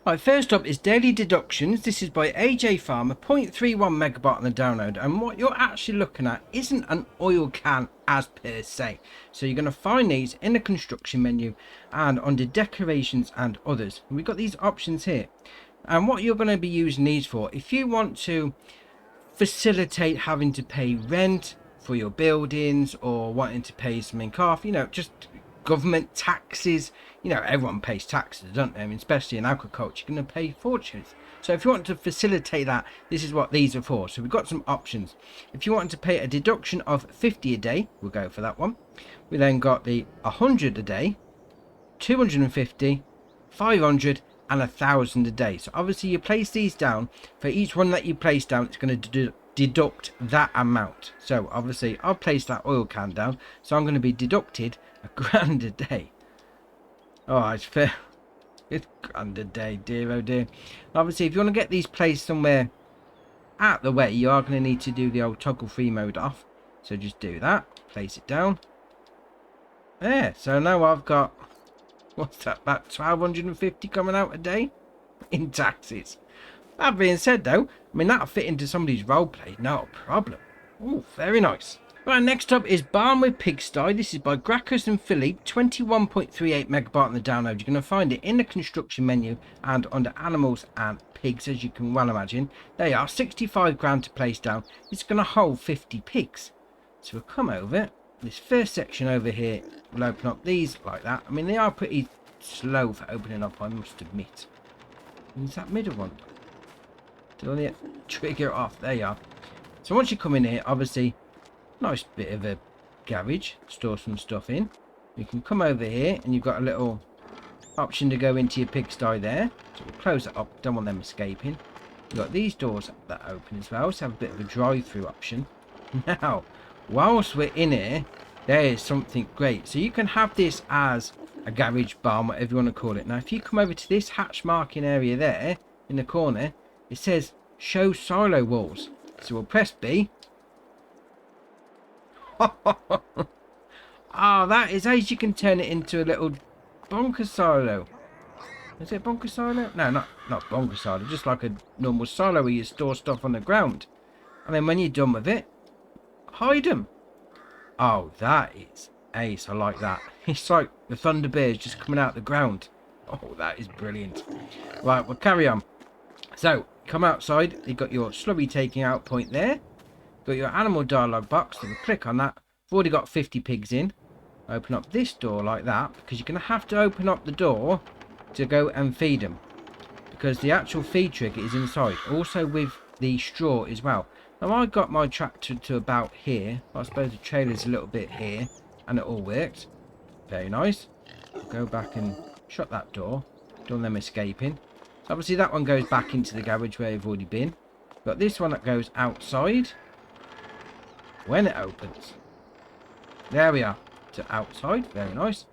Right, first up is Daily Deductions. This is by AJ Farmer, 0.31 megabyte on the download. And what you're actually looking at isn't an oil can as per se. So you're going to find these in the construction menu and under decorations and others. We've got these options here. And what you're going to be using these for, if you want to facilitate having to pay rent for your buildings or wanting to pay something off, you know, just government taxes, you know, everyone pays taxes, don't they? I mean, especially in agriculture, you're going to pay fortunes. So if you want to facilitate that, this is what these are for. So we've got some options. If you want to pay a deduction of 50 a day, we'll go for that one. We then got the 100 a day, 250, 500 and 1,000 a day. So obviously you place these down. For each one that you place down, it's going to deduct that amount. So obviously I'll place that oil can down, so I'm going to be deducted £1,000 a day. Oh, it's fair. It's £1,000 a day, dear oh dear. Obviously if you want to get these placed somewhere out the way, you are going to need to do the old toggle free mode off. So just do that, place it down there. So now I've got, what's that, about 1,250 coming out a day in taxes. That being said though, I mean, that'll fit into somebody's roleplay, no problem. Oh, very nice. Right, next up is Barn with Pigsty. This is by Gracchus and Philippe, 21.38 megabyte on the download. You're going to find it in the construction menu and under animals and pigs, as you can well imagine. They are 65 grand to place down. It's going to hold 50 pigs. So we'll come over. This first section over here will open up these like that. I mean, they are pretty slow for opening up, I must admit. Is that middle one? Did I trigger it off? There you are. So once you come in here, obviously, nice bit of a garage, store some stuff in. You can come over here and you've got a little option to go into your pigsty there. So we'll close that up, don't want them escaping. You've got these doors that open as well, so have a bit of a drive-through option. Now, whilst we're in here, there is something great. So you can have this as a garage, barn, whatever you want to call it. Now if you come over to this hatch marking area there in the corner, it says show silo walls. So we'll press B. Oh, that is as you can turn it into a little bunker silo. Is it bunker silo? No, not bunker silo, just like a normal silo where you store stuff on the ground. And then when you're done with it, hide them. Oh, that is ace. I like that. It's like the Thunderbears just coming out of the ground. Oh, that is brilliant. Right, we'll carry on. So, come outside. You've got your slurry taking out point there. Got your animal dialogue box. So we'll click on that. I've already got 50 pigs in. Open up this door like that, because you're going to have to open up the door to go and feed them, because the actual feed trigger is inside. Also with the straw as well. Now I got my tractor to about here. I suppose the trailer's a little bit here, and it all works. Very nice. Go back and shut that door. Don't want them escaping. So obviously that one goes back into the garage where you've already been. Got this one that goes outside when it opens. There we are. To outside. Very nice.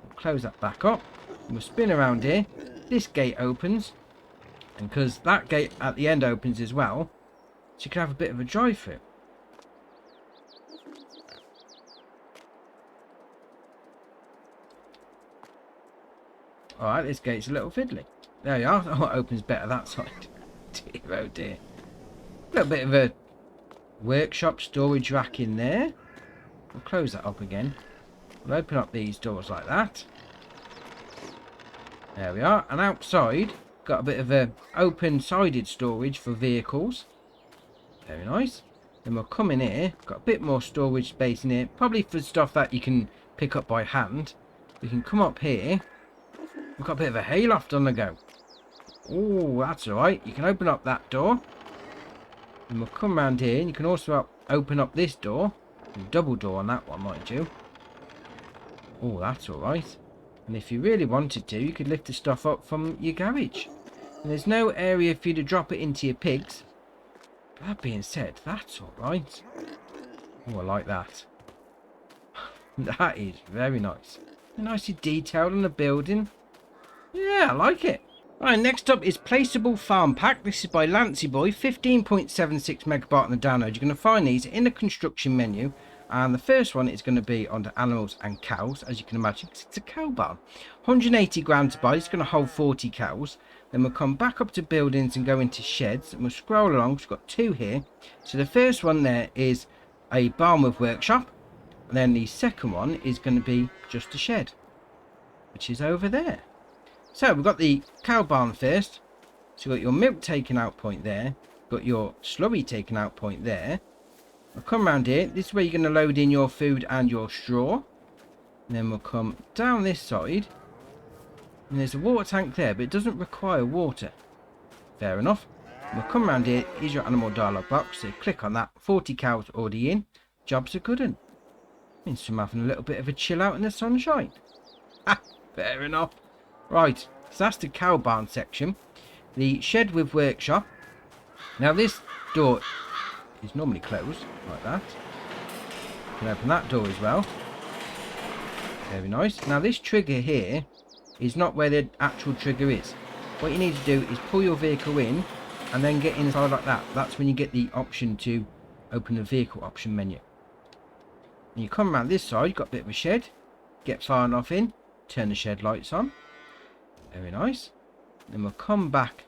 We'll close that back up. We'll spin around here. This gate opens. And because that gate at the end opens as well, so you can have a bit of a drive through. Alright, this gate's a little fiddly. There you are. Oh, it opens better that side. Dear oh dear. A little bit of a workshop storage rack in there. We'll close that up again. We'll open up these doors like that. There we are. And outside, got a bit of a open-sided storage for vehicles. Very nice. Then we'll come in here. Got a bit more storage space in here. Probably for stuff that you can pick up by hand. We can come up here. We've got a bit of a hayloft on the go. Oh, that's alright. You can open up that door. And we'll come around here. And you can also open up this door. Double door on that one, mind you. Oh, that's alright. And if you really wanted to, you could lift the stuff up from your garage. And there's no area for you to drop it into your pigs. That being said, that's alright. Oh, I like that. That is very nice. Nicely detailed on the building. Yeah, I like it. Right, next up is Placeable Farm Pack. This is by Lancey Boy, 15.76 megabyte on the download. You're going to find these in the construction menu And the first one is going to be on the animals and cows, as you can imagine, 'cause it's a cow barn. 180 grand to buy. It's going to hold 40 cows. Then we'll come back up to buildings and go into sheds, and we'll scroll along. We've got 2 here. So the first one there is a barn with workshop, and then the second one is going to be just a shed, which is over there. So we've got the cow barn first. So you've got your milk taken out point there, got your slurry taken out point there. I'll come around here. This is where you're going to load in your food and your straw. And then we'll come down this side. And there's a water tank there, but it doesn't require water. Fair enough. And we'll come around here. Here's your animal dialog box. So click on that. 40 cows already in. Job's a good one. Means some having a little bit of a chill out in the sunshine. Ha! Fair enough. Right. So that's the cow barn section. The shed with workshop. Now this door is normally closed like that. You can open that door as well. Very nice. Now this trigger here is not where the actual trigger is. What you need to do is pull your vehicle in and then get inside like that. That's when you get the option to open the vehicle option menu. And you come around this side, you've got a bit of a shed. Get far enough in, turn the shed lights on. Very nice. Then we'll come back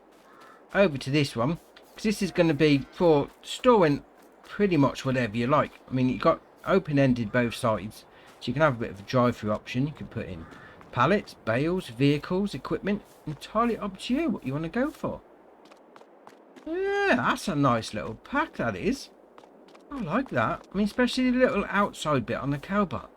over to this one, because this is going to be for storing pretty much whatever you like. I mean, you've got open-ended both sides, so you can have a bit of a drive-through option. You can put in pallets, bales, vehicles, equipment. Entirely up to you what you want to go for. Yeah, that's a nice little pack, that is. I like that. I mean, especially the little outside bit on the cow barn.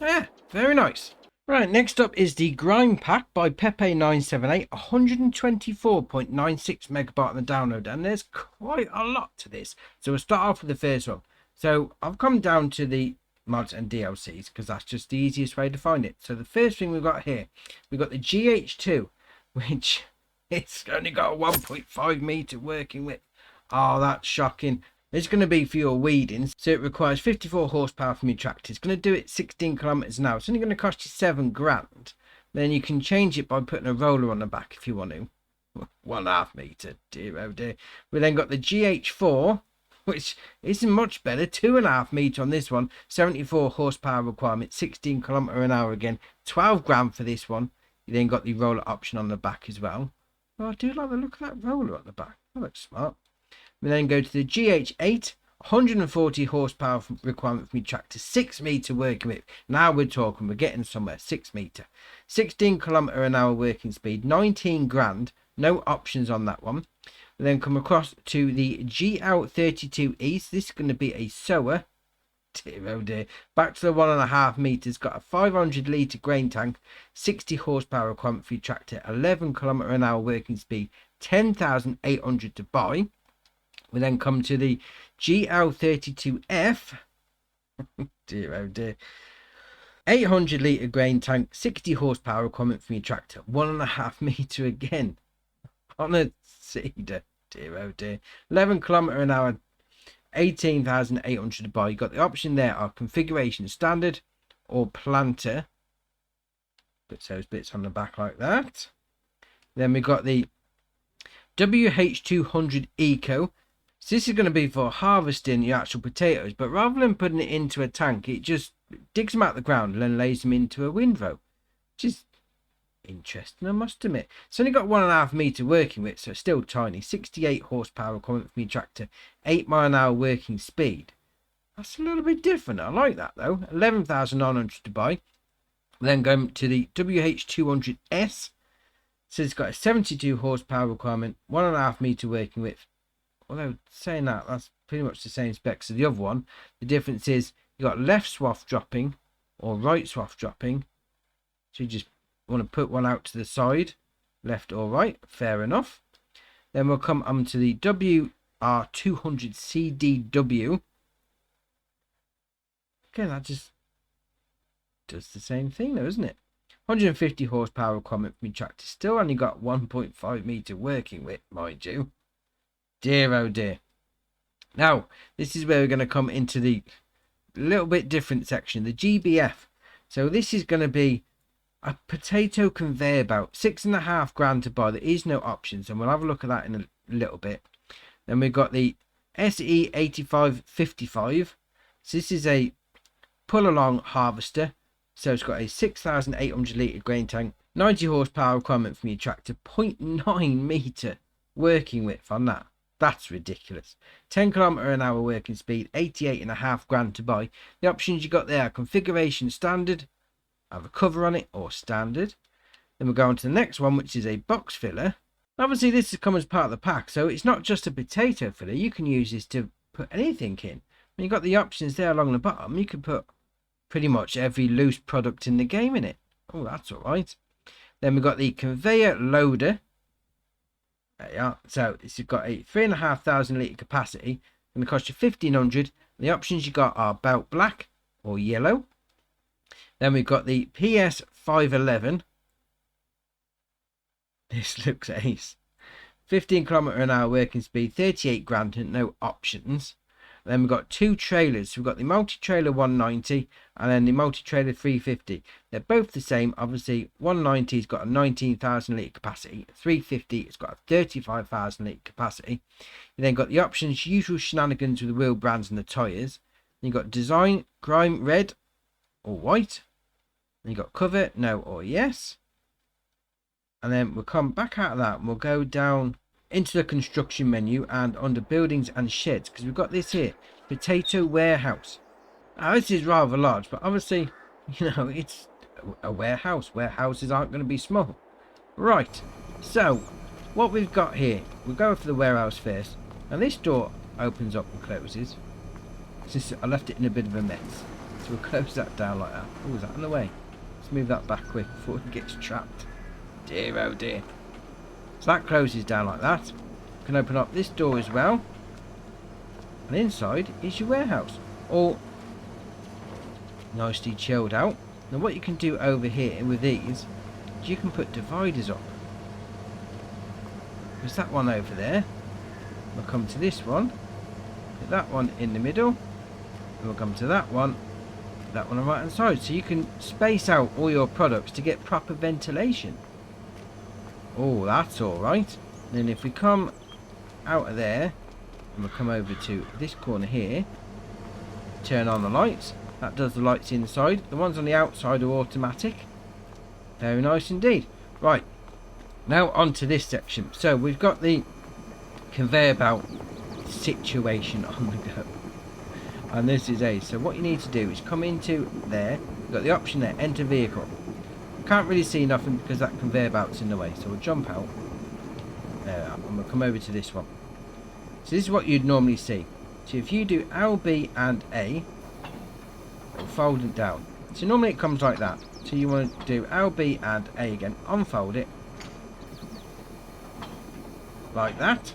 Yeah, very nice. Right, next up is the Grind Pack by Pepe978, 124.96 megabyte on the download, and there's quite a lot to this. So we'll start off with the first one. So I've come down to the mods and DLCs because that's just the easiest way to find it. So the first thing we've got here, we've got the GH2, which it's only got a 1.5 meter working width. Oh, that's shocking. It's going to be for your weeding, so it requires 54 horsepower from your tractor. It's going to do it 16 kilometers an hour. It's only going to cost you 7 grand. Then you can change it by putting a roller on the back if you want to. 1.5 meter, dear oh dear. We then got the GH4, which isn't much better. 2.5 meter on this one. 74 horsepower requirement, 16 kilometer an hour again. 12 grand for this one. You then got the roller option on the back as well. Oh, I do like the look of that roller on the back. That looks smart. We then go to the GH8, 140 horsepower requirement from your tractor, 6 meter working width. Now we're talking, we're getting somewhere. 6 meter, 16 kilometer an hour working speed, 19 grand. No options on that one. We then come across to the GL32E. So this is going to be a sower. Dear oh dear. Back to the 1.5 meters. Got a 500 litre grain tank, 60 horsepower requirement for your tractor, 11 kilometer an hour working speed, 10,800 to buy. We then come to the GL32F. Dear oh dear. 800 litre grain tank, 60 horsepower requirement from your tractor, 1.5 meter again. On a cedar. Dear oh dear. 11 kilometer an hour, 18,800 to buy. You got the option there are configuration standard or planter. Puts those bits on the back like that. Then we got the WH200 Eco. So this is going to be for harvesting your actual potatoes, but rather than putting it into a tank, it just digs them out of the ground and then lays them into a windrow, which is interesting, I must admit. It's only got 1.5 meter working width, so it's still tiny. 68 horsepower requirement for your tractor, 8 mile an hour working speed. That's a little bit different. I like that though. 11,900 to buy. Then going to the WH200S. So it's got a 72 horsepower requirement, 1.5 meter working width. Although saying that, that's pretty much the same specs as the other one. The difference is you got left swath dropping or right swath dropping. So you just want to put one out to the side, left or right. Fair enough. Then we'll come on to the WR200CDW. Okay, that just does the same thing though, isn't it? 150 horsepower requirement from your tractor. Still only got 1.5 meter working width, mind you. Dear oh dear. Now, this is where we're going to come into the little bit different section, the GBF. So this is going to be a potato conveyor belt, 6.5 grand to buy. There is no options, and we'll have a look at that in a little bit. Then we've got the SE8555. So this is a pull along harvester. So it's got a 6,800 litre grain tank, 90 horsepower requirement from your tractor, 0.9 metre working width on that. That's ridiculous. 10 km/h working speed, 88.5 grand to buy. The options you got there are configuration standard, have a cover on it, or standard. Then we'll go on to the next one, which is a box filler. Obviously this has come as part of the pack, so it's not just a potato filler. You can use this to put anything in. When you've got the options there along the bottom, you can put pretty much every loose product in the game in it. Oh, that's all right. Then we've got the conveyor loader. There you are. So it's got a 3,500 litre capacity. Going to cost you 1,500. The options you got are belt black or yellow. Then we've got the PS511. This looks ace. 15 km/h working speed, 38 grand, and no options. Then we've got two trailers. We've got the multi-trailer 190 and then the multi-trailer 350. They're both the same. Obviously, 190's got a 19,000 litre capacity. 350, it's got a 35,000 litre capacity. You then got the options, usual shenanigans with the wheel brands and the tyres. Then you've got design, grime, red or white. Then you've got cover, no or yes. And then we'll come back out of that and we'll go down into the construction menu and under buildings and sheds, because we've got this here, potato warehouse. Now this is rather large, but obviously, you know, it's a warehouse. Warehouses aren't going to be small. Right, so what we've got here, we'll go for the warehouse first. Now this door opens up and closes. Just, I left it in a bit of a mess, so we'll close that down like that. Oh, is that in the way? Let's move that back quick before it gets trapped. Dear oh dear. So that closes down like that. You can open up this door as well. And inside is your warehouse. All nicely chilled out. Now what you can do over here with these is you can put dividers up. There's that one over there. We'll come to this one. Put that one in the middle. And we'll come to that one. That one on the right hand side. So you can space out all your products to get proper ventilation. Oh, that's all right. Then if we come out of there and we'll come over to this corner here, turn on the lights. That does the lights inside. The ones on the outside are automatic. Very nice indeed. Right, now onto this section. So we've got the conveyor belt situation on the go, and this is a. So what you need to do is come into there. You've got the option there, enter vehicle. Can't really see nothing because that conveyor belt's in the way, so we'll jump out and we'll come over to this one. So this is what you'd normally see. So if you do L, B and A, it'll fold it down. So normally it comes like that. So you want to do L, B and A again, unfold it like that.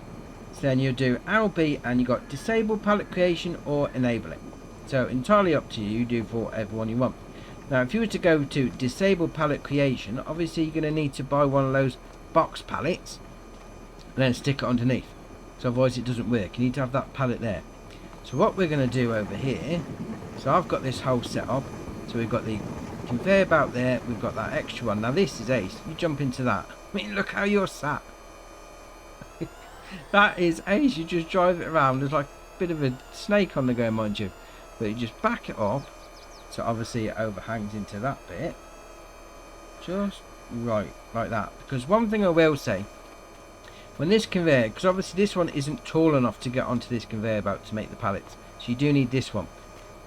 So then you do L, B and you got disable pallet creation or enable it. So entirely up to you, you do for whatever one you want. Now if you were to go to disable pallet creation, obviously you're going to need to buy one of those box pallets and then stick it underneath, so otherwise it doesn't work. You need to have that pallet there. So what we're going to do over here, so I've got this whole set up. So we've got the conveyor belt there, we've got that extra one. Now this is ace. You jump into that. I mean, look how you're sat. That is ace. You just drive it around. There's like a bit of a snake on the go, mind you, but you just back it up. So obviously it overhangs into that bit. Just right, like that. Because one thing I will say, when this conveyor, because obviously this one isn't tall enough to get onto this conveyor belt to make the pallets. So you do need this one.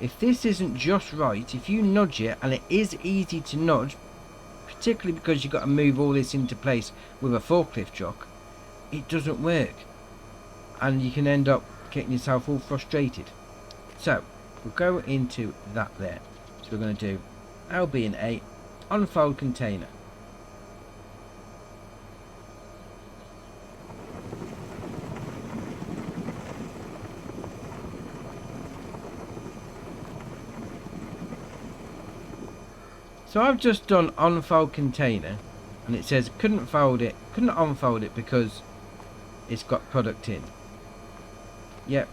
If this isn't just right, if you nudge it, and it is easy to nudge, particularly because you've got to move all this into place with a forklift truck, it doesn't work. And you can end up getting yourself all frustrated. So we'll go into that there. So we're going to do L, B and A, unfold container. So I've just done unfold container and it says couldn't unfold it because it's got product in. Yep,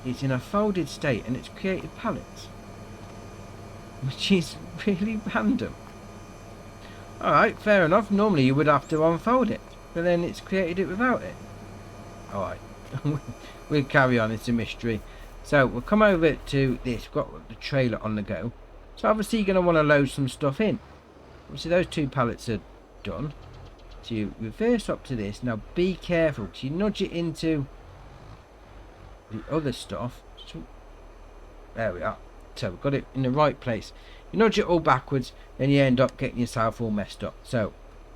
it's in a folded state and it's created pallets, which is really random. Alright, fair enough. Normally you would have to unfold it, but then it's created it without it. Alright, we'll carry on. It's a mystery. So we'll come over to this. We've got the trailer on the go. So obviously you're going to want to load some stuff in. Obviously those 2 pallets are done. So you reverse up to this. Now be careful, because you nudge it into the other stuff. So, there we are. So we've got it in the right place. You nudge it all backwards, then you end up getting yourself all messed up. So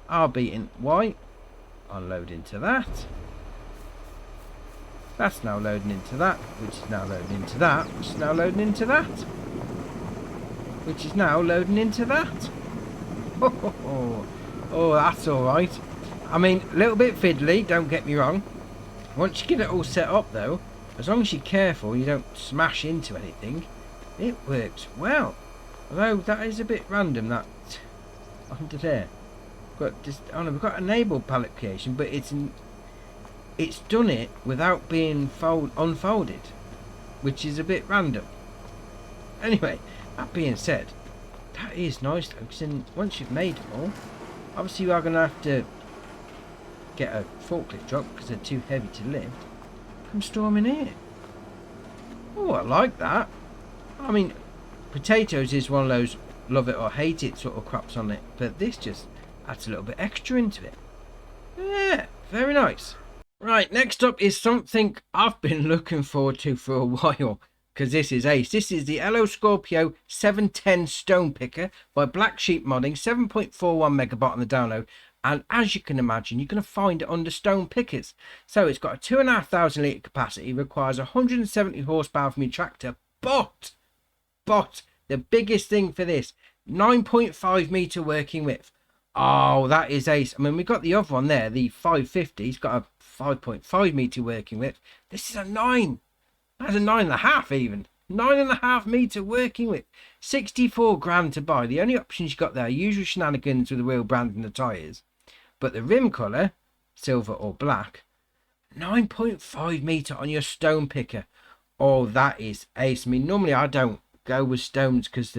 R beating Y, unload into that. That's now loading into that, which is now loading into that, which is now loading into that, which is now loading into that. Oh, that's alright. I mean, a little bit fiddly, don't get me wrong. Once you get it all set up though, as long as you're careful, you don't smash into anything, it works well. Although that is a bit random, that under there. But just, oh no, we've got enabled pallet creation, but it's done it without being unfolded, which is a bit random. Anyway, that being said, that is nice though, because once you've made them all, obviously you are going to have to get a forklift truck because they're too heavy to lift. Come storming here. Oh, I like that. I mean, potatoes is one of those love it or hate it sort of crops on it, but this just adds a little bit extra into it. Yeah, very nice. Right, next up is something I've been looking forward to for a while, because this is ace. This is the LO Scorpio 710 Stone Picker by Black Sheep Modding, 7.41 megabyte on the download, and as you can imagine, you're going to find it under Stone Pickers. So it's got a 2,500 litre capacity, requires 170 horsepower from your tractor, but the biggest thing for this, 9.5 metre working width. Oh, that is ace. I mean, we've got the other one there, the 550. It's got a 5.5 metre working width. This is a 9. That's a 9.5 even. 9.5 metre working width. 64 grand to buy. The only options you got there are usual shenanigans with the wheel brand and the tyres. But the rim colour, silver or black, 9.5 metre on your Stone Picker. Oh, that is ace. I mean, normally I don't go with stones because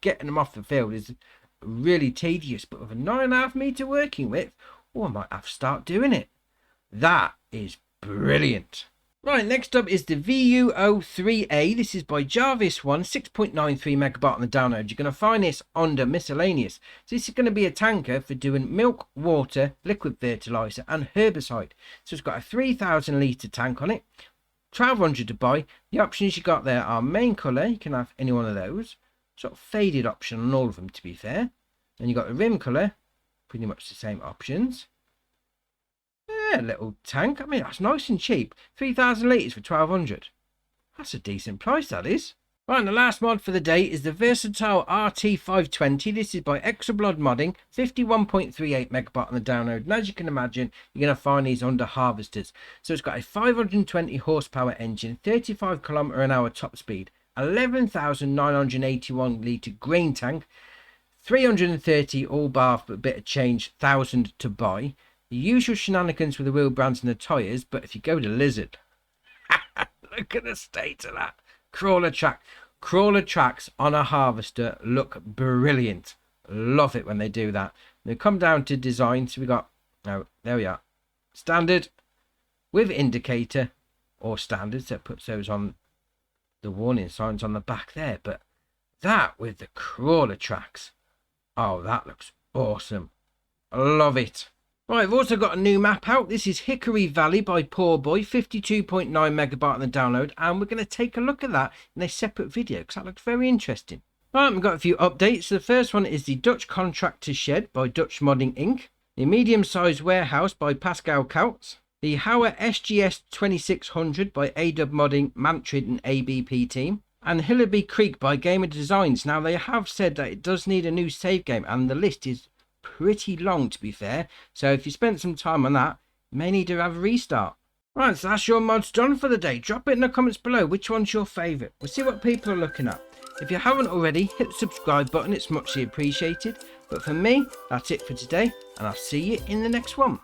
getting them off the field is really tedious, but with a 9.5 metre working width, oh, I might have to start doing it. That is brilliant. Right, next up is the VUO3A. This is by Jarvis1, 6.93 megabyte on the download. You're going to find this under miscellaneous. So this is going to be a tanker for doing milk, water, liquid fertilizer and herbicide. So it's got a 3,000 litre tank on it, 1,200 to buy. The options you got there are main colour, you can have any one of those. Sort of faded option on all of them, to be fair. Then you got the rim colour, pretty much the same options. Yeah, little tank. I mean, that's nice and cheap. 3,000 litres for 1,200. That's a decent price, that is. Right, and the last mod for the day is the Versatile RT520. This is by Exablood Modding, 51.38 megabyte on the download. And as you can imagine, you're going to find these under harvesters. So it's got a 520 horsepower engine, 35 km/h top speed, 11,981 litre grain tank, 330 all bath but a bit of change, 1,000 to buy. The usual shenanigans with the wheel brands and the tyres, but if you go to Lizard, look at the state of that. Crawler tracks on a harvester look brilliant. Love it when they do that. They come down to design, so we got, oh, there we are. Standard with indicator or standard, so it puts those on the warning signs on the back there, but that with the crawler tracks, oh, that looks awesome. I love it. Right, I've also got a new map out. This is Hickory Valley by Poor Boy, 52.9 megabyte on the download, and we're going to take a look at that in a separate video because that looks very interesting. Right, we've got a few updates. The first one is the Dutch Contractor Shed by Dutch Modding Inc., the medium-sized warehouse by Pascal Coutts, the Hauer SGS 2600 by AW Modding, Mantrid and ABP team, and Hillaby Creek by Gamer Designs. Now, they have said that it does need a new save game, and the list is pretty long, to be fair, so if you spent some time on that, you may need to have a restart. Right, so that's your mods done for the day. Drop it in the comments below which one's your favourite. We'll see what people are looking at. If you haven't already, hit the subscribe button, it's muchly appreciated. But for me, that's it for today, and I'll see you in the next one.